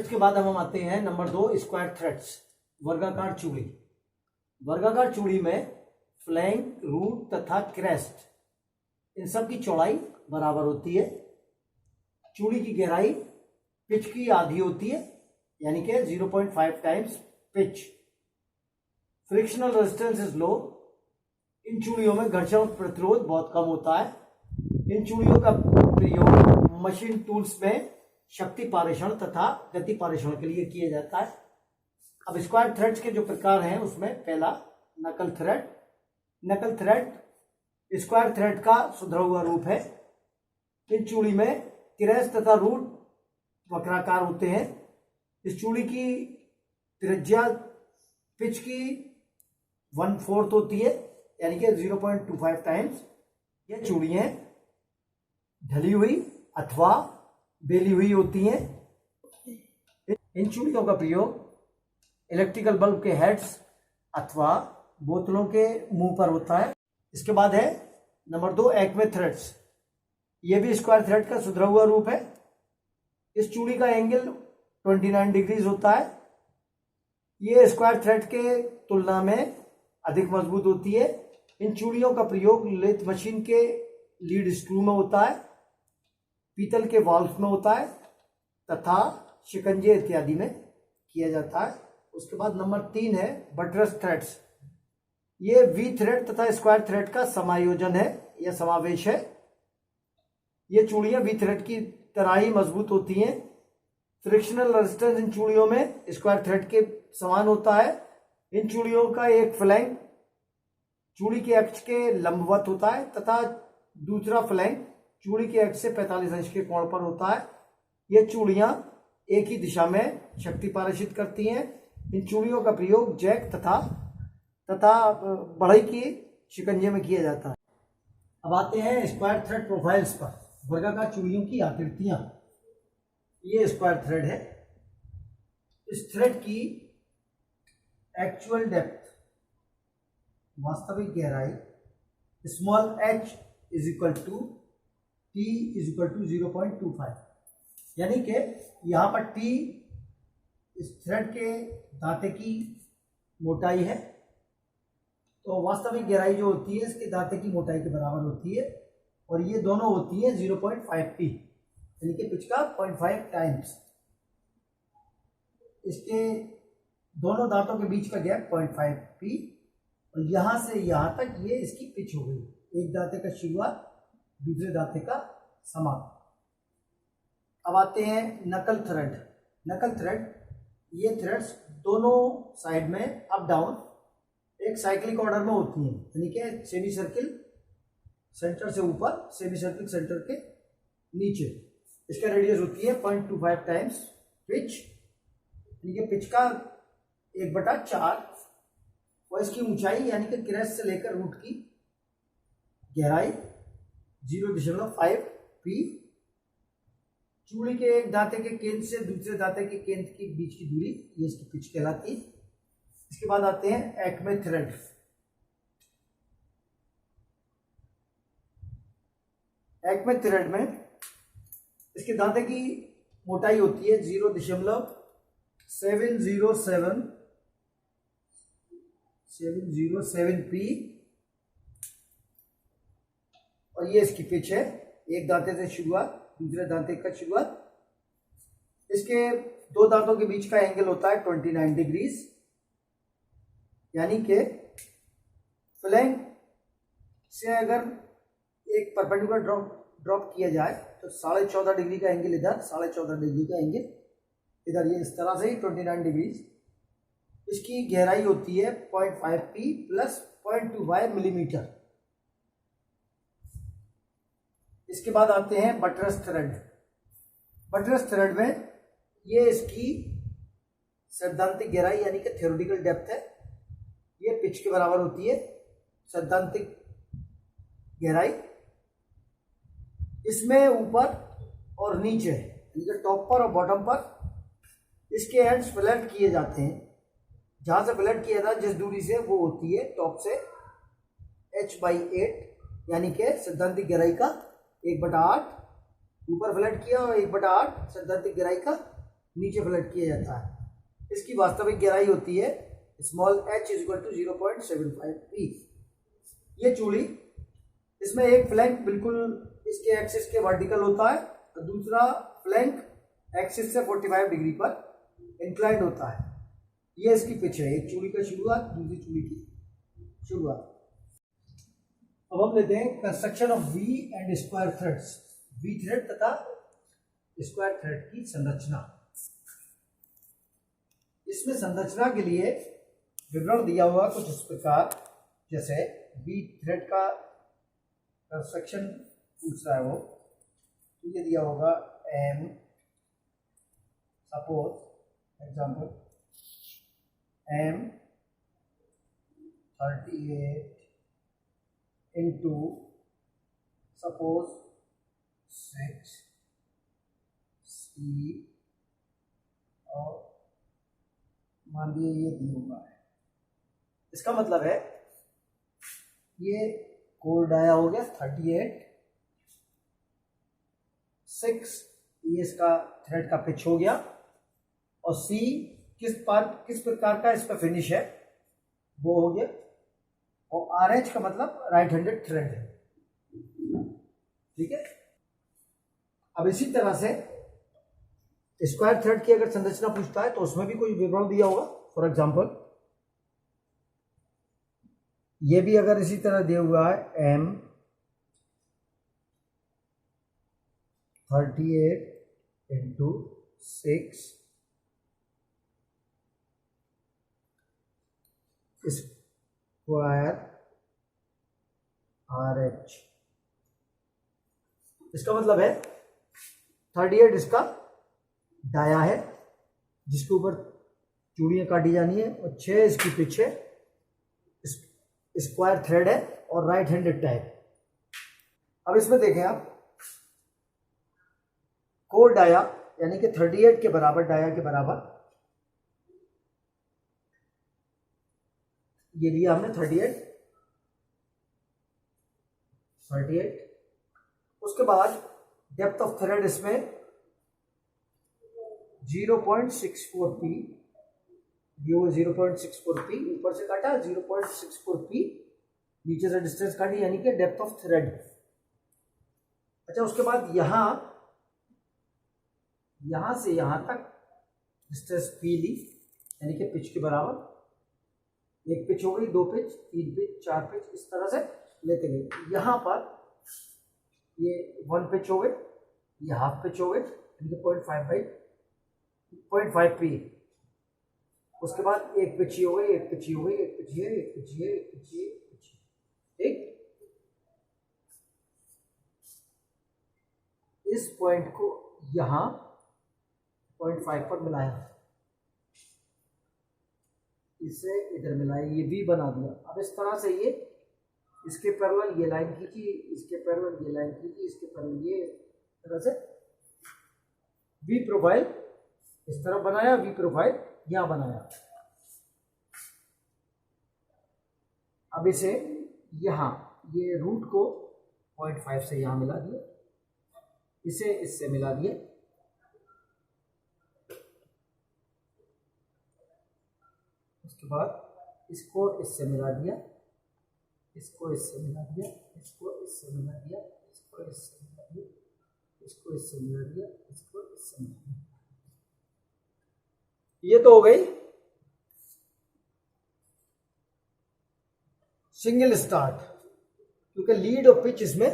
Threads के बाद हम आते हैं नंबर 2 स्क्वायर थ्रेड्स, वर्गाकार चूड़ी। वर्गाकार चूड़ी में फ्लैंक, रूट तथा क्रेस्ट इन सब की चौड़ाई बराबर होती है। चूड़ी की गहराई पिच की आधी होती है, यानी कि 0.5 times pitch. Frictional resistance is low. इन चूड़ियों में घर्षण प्रतिरोध बहुत कम होता है। इन चूड़ियों का प्रयोग मशीन टूल्स में शक्ति पारेषण तथा गति पारेषण के लिए किया जाता है। अब स्क्वायर थ्रेड्स के जो प्रकार हैं उसमें पहला नकल थ्रेड। नकल थ्रेड स्क्वायर थ्रेड का सुधरा हुआ रूप है। इन चूड़ी में क्रेस्ट तथा रूट वक्राकार होते हैं। इस चूड़ी की त्रिज्या पिच की 1/4 होती है, यानी कि 0.25 टाइम्स। यह चूड़ियां ढली हुई अथवा बेली हुई होती हैं। इन चूड़ियों का प्रयोग इलेक्ट्रिकल बल्ब के हेड्स अथवा बोतलों के मुंह पर होता है। इसके बाद है नंबर 2 एक्मे थ्रेड्स। यह भी स्क्वायर थ्रेड का सुधरा हुआ रूप है। इस चूड़ी का एंगल 29 डिग्रीज होता है। ये स्क्वायर थ्रेड के तुलना में अधिक मजबूत होती है। इन चूड़ियों का प्रयोग लेथ मशीन के लीड स्क्रू में होता है, पीतल के वाल्व में होता है तथा शिकंजे इत्यादि में किया जाता है। उसके बाद नंबर 3 है बटरस थ्रेड्स। ये वी थ्रेड तथा स्क्वायर थ्रेड का समायोजन है या समावेश है। ये चूड़ियां वी थ्रेड की तरह ही मजबूत होती हैं। फ्रिक्शनल रेजिस्टेंस इन चूड़ियों में स्क्वायर थ्रेड के समान होता है। इन चूड़ियों का एक फ्लैंक चूड़ी के अक्ष के लंबवत होता है तथा दूसरा फ्लैंक चूड़ी के अक्ष से 45 अंश के कोण पर होता है। ये चूड़ियां एक ही दिशा में शक्ति पारेषित करती हैं। इन चूड़ियों का प्रयोग जैक तथा बढ़ई की शिकंजे में किया जाता है। अब आते हैं स्क्वायर थ्रेड प्रोफाइल्स पर। वर्गाकार चूड़ियों की आकृतियां। ये स्क्वायर थ्रेड है। इस थ्रेड की एक्चुअल डेप्थ, वास्तविक गहराई, small h is equal to t is equal to 0.25, यानी कि यहाँ पर t इस थ्रेड के दांते की मोटाई है, तो वास्तविक गहराई जो होती है इसके दांते की मोटाई के बराबर होती है, और ये दोनों होती है 0.5p, यानी कि पिच का 0.5 टाइम्स। इसके दोनों दांतों के बीच का गैप 0.5p, और यहां से यहां तक ये इसकी पिच हो गई। एक दांते का शुरुआत, दूसरे दांते का समाप्त। अब आते हैं नकल थ्रेड। नकल थ्रेड, ये थ्रेड्स दोनों साइड में अप डाउन एक साइक्लिक ऑर्डर में होती हैं, यानी कि सेमी सर्किल सेंटर से ऊपर, सेमी सर्किल सेंटर के नीचे। इसका रेडियस होती है 0.25 टाइम्स पिच, यानी कि पिच का 1/4, और इसकी ऊंचाई यानी कि क्रेस्ट से लेकर रूट की गहराई 0.5p। चूड़ी के एक दांते के केंद्र से दूसरे दांते के केंद्र के बीच की दूरी, ये इसकी पिच कहलाती है। इसके बाद आते हैं एक्मे थ्रेड। एक्मे थ्रेड में इसके दांते की मोटाई होती है 0.707p, और ये इसकी पिच है। एक दांते से शुरुआत, दूसरे दांते का शुरुआत। इसके दो दांतों के बीच का एंगल होता है 29 डिग्रीज, यानी कि फ्लैंक से अगर एक परपेंडिकुलर ड्रॉप किया जाए तो 14.5 डिग्री का एंगल इधर, 14.5 डिग्री का एंगल इधर, ये इस तरह से ही 29 डिग्रीज। इसकी गहराई होती है 0.5p प्लस 0.25 मिलीमीटर। इसके बाद आते हैं बटरस थ्रेड। बटरस थ्रेड में ये इसकी सैद्धांतिक गहराई यानी कि थ्योरेटिकल डेप्थ है, ये पिच के बराबर होती है। सैद्धांतिक गहराई इसमें ऊपर और नीचे, यानी कि टॉप पर और बॉटम पर इसके एंड्स फ्लैट किए जाते हैं। जहां से फ्लैट किया था जिस दूरी से, वो होती है टॉप से h/8, यानी कि सैद्धांतिक गहराई का 1/8 ऊपर फ्लैट किया और 1/8 सैद्धांतिक गहराई का नीचे फ्लैट किया जाता है। इसकी वास्तविक गहराई होती है small h equal to 0.75 P. ये चूड़ी, इसमें एक फ्लैंक बिल्कुल इसके एक्सिस के वर्टिकल होता है और दूसरा फ्लैंक एक्सिस से 45 डिग्री पर इंक्लाइंड होता है। ये इसकी पिच है, एक चूड़ी का शुरुआत, दूसरी चूड़ी की शुरुआत। अब हम लेते हैं construction of V and square threads, V thread तथा स्क्वायर थ्रेड की संरचना। इसमें संरचना के लिए विवरण दिया हुआ कुछ इस प्रकार, जैसे वी थ्रेड का कंस्ट्रक्शन पूछ रहा है वो, तो ये दिया होगा M, suppose example M 38 into suppose 6 C, और मान लीजिए ये दी हुआ है। इसका मतलब है ये कोर डाया हो गया 38, 6 ये इसका थ्रेड का पिच हो गया, और सी किस प्रकार का इस पर फिनिश है वो हो गया, और आर एच का मतलब राइट हैंडेड थ्रेड है। ठीक है। अब इसी तरह से स्क्वायर थ्रेड की अगर संरचना पूछता है तो उसमें भी कोई विवरण दिया होगा। फॉर एग्जांपल ये भी अगर इसी तरह दिया हुआ है M 38 into 6 square R H, इसका मतलब है 38 इसका डाया है जिसके ऊपर चूड़ियां काटी जानी है, और 6 इसकी पिच है, स्क्वायर थ्रेड है और राइट हैंडेड टाइप। अब इसमें देखें आप, कोर डाया यानी कि 38 के बराबर, डाया के बराबर ये लिया हमने 38, उसके बाद डेप्थ ऑफ थ्रेड इसमें 0.64 पी, ये 0.64 पी ऊपर से काटा, 0.64 पी नीचे से डिस्टेंस काटी, यानी कि डेप्थ ऑफ थ्रेड। अच्छा, उसके बाद यहां से यहां तक डिस्टेंस पी ली, यानी कि पिच के बराबर। एक पिच हो गई, 2 पिच, 3 पिच, 4 पिच, इस तरह से लेते गए। यहां पर ये 1 पिच हो गई, ये हाफ पिच हो गई, यानी कि 0.5 पी। उसके बाद एक पिची हो गई, एक पिची हो गई, एक पिची है, एक पिची है, एक पिची है, एक पिची। ठीक, इस पॉइंट को यहां 0.5 पर मिलाया, इसे इधर मिलाया, ये भी बना दिया। अब इस तरह से ये इसके पैरेलल ये लाइन खींची, इसके पैरेलल ये लाइन खींची, इसके पैरेलल ये तरह से वी प्रोफाइल इस तरह बनाया, वी प्रोफाइल यहां बनाया। अब इसे यहां ये रूट को 0.5 से यहां मिला दिया, इसे इससे मिला दिया, उसके बाद इसको इससे मिला दिया, इसको इससे मिला दिया, इसको इससे मिला दिया, इसको इससे मिला दिया, इसको इससे मिला दिया, इसको इससे मिला दिया। ये तो हो गई सिंगल स्टार्ट, क्योंकि लीड और पिच इसमें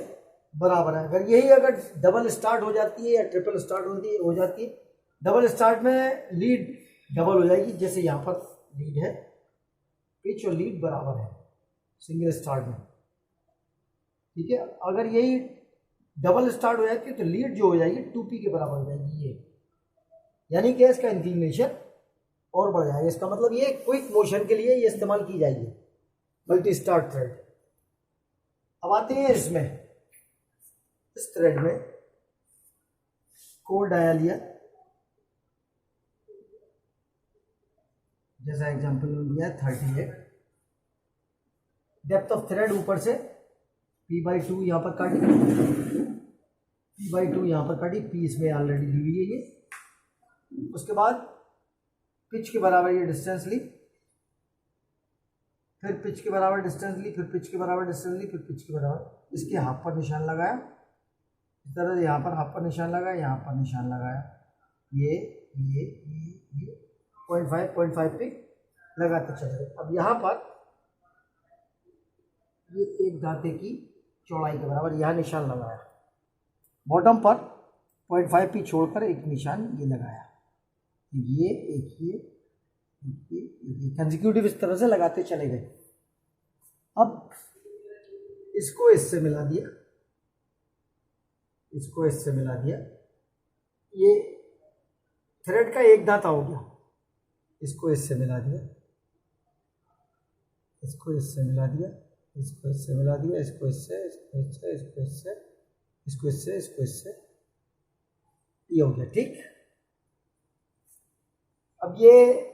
बराबर है। अगर यही अगर डबल स्टार्ट हो जाती है या ट्रिपल स्टार्ट हो जाती है, डबल स्टार्ट में लीड डबल हो जाएगी, जैसे यहाँ पर लीड है, पिच और लीड बराबर है सिंगल स्टार्ट में। ठीक है। अगर यही डबल स्टार्ट हो जाती है तो लीड जो हो जाएगी 2p के बराबर हो जाएगी, ये यानी कि इसका इंक्लिनेशन और बढ़ जाएगा। इसका मतलब ये क्विक मोशन के लिए ये इस्तेमाल की जाएगी मल्टी स्टार्ट थ्रेड। अब आते हैं इसमें, इस थ्रेड में कोर डाया लिया, जैसा एग्जांपल लिया 38, डेप्थ ऑफ थ्रेड ऊपर से p/2 यहाँ पर काटी, p/2 यहाँ पर काटी, p इसमें ऑलरेडी दी हुई है ये, उसके बाद पिच के बराबर ये डिस्टेंस ली, फिर पिच के बराबर डिस्टेंस ली, फिर पिच के बराबर डिस्टेंस ली, फिर पिच के बराबर, इसके हाफ पर निशान लगाया, इस तरह से यहाँ पर हाफ पर निशान लगाया, यहाँ पर निशान लगाया, ये 0.5 पे लगाते चले गए। अब यहाँ पर ये एक दांते की चौड़ाई के बराबर यहाँ निशान लगाया, बॉटम पर 0.5 पी छोड़कर एक निशान ये लगाया, ये एक ये कंसेक्यूटिव इस तरह से लगाते चले गए। अब इसको इससे मिला दिया, इसको इससे मिला दिया, ये थ्रेड का एक दांता हो गया, इसको इससे मिला दिया, इसको इससे मिला दिया, इसको इससे मिला दिया, इसको इससे, इसको इससे, इसको इससे, इसको इससे, इसको इससे, ये हो गया। ठीक, अब ये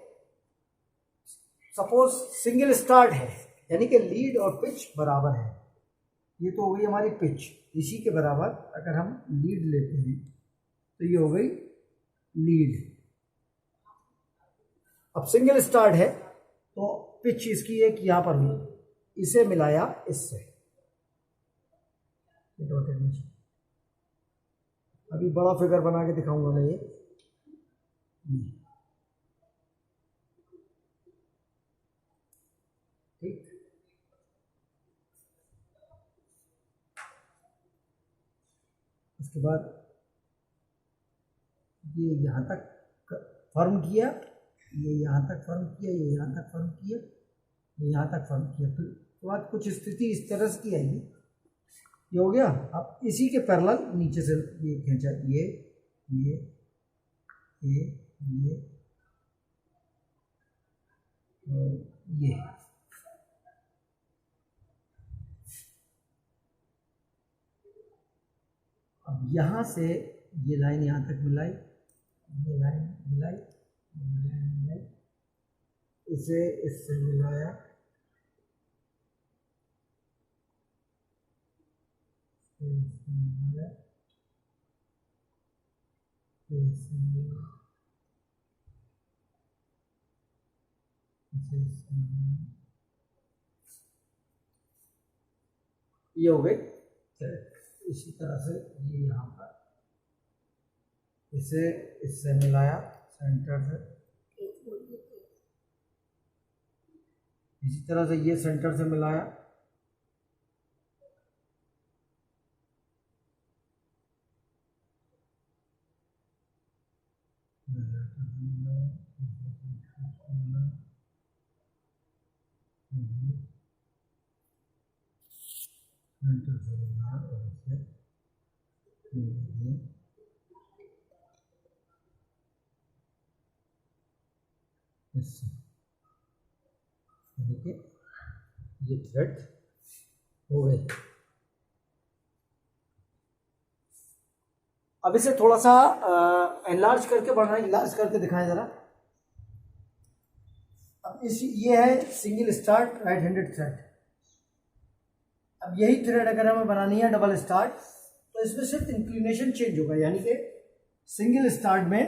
सपोज सिंगल स्टार्ट है, यानी कि लीड और पिच बराबर है, ये तो हो गई हमारी पिच, इसी के बराबर अगर हम लीड लेते हैं तो ये हो गई लीड। अब सिंगल स्टार्ट है तो पिच इसकी एक यहाँ पर हुई, इसे मिलाया इससे, अभी बड़ा फिगर बना के दिखाऊंगा मैं ये। ठीक, उसके बाद ये यहाँ तक फर्म किया, ये यहाँ तक फर्म किया, ये यहाँ तक फर्म किया, ये यहाँ तक फर्म किया, फिर उसके बाद कुछ स्थिति इस तरह से की आएगी, ये हो गया। अब इसी के पैरेलल नीचे से ये खींचा, ये और ये, अब यहाँ से ये लाइन यहाँ तक मिलाई, ये लाइन मिलाई, इसे इससे मिलाया, ये हो गए। इसी तरह से ये यहाँ पर इसे इससे मिलाया सेंटर से, इसी तरह से ये सेंटर से मिलाया, सेंटर से मिलाया और इसे देखिए ये थ्रेड हो गए। अब इसे थोड़ा सा एनलार्ज करके बढ़ाना, एनलार्ज करके दिखाएं जरा। अब इस ये है single start right handed thread. अब यही थ्रेड अगर हमें बनानी है डबल स्टार्ट, तो इसमें सिर्फ इंक्लिनेशन चेंज होगा, यानी कि सिंगल स्टार्ट में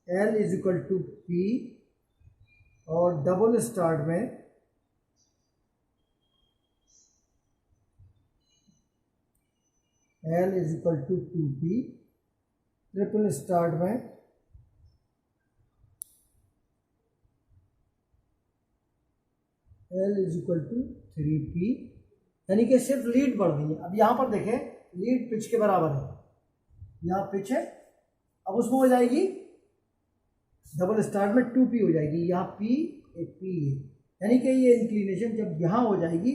L is equal to P और डबल स्टार्ट में L is equal to 2P, triple start में L is equal to 3P, यानी कि सिर्फ लीड बढ़ रही है। अब यहाँ पर देखें लीड पिच के बराबर है, यहाँ पिच है, अब उसमें हो जाएगी डबल स्टार्ट में 2P हो जाएगी, यहाँ P एक P है, यानी कि ये इंक्लिनेशन जब यहाँ हो जाएगी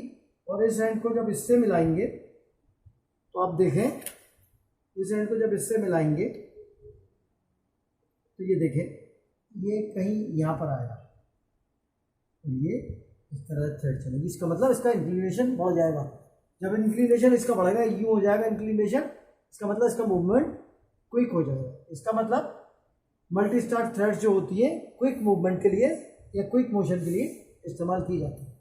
और इस एंड को जब इससे मिलाएंगे, तो आप देखें इस एंड को जब इससे मिलाएंगे तो ये देखें ये कहीं यहाँ पर आएगा, तो ये इस तरह थ्रेड चलेगी। इसका मतलब इसका इंक्लिनेशन बढ़ जाएगा, जब इंक्लिनेशन इसका बढ़ेगा यूँ हो जाएगा इंक्लिनेशन, इसका मतलब इसका मूवमेंट क्विक हो जाएगा। इसका मतलब मल्टी स्टार्ट थ्रेड्स जो होती है क्विक मूवमेंट के लिए या क्विक मोशन के लिए इस्तेमाल की जाती है।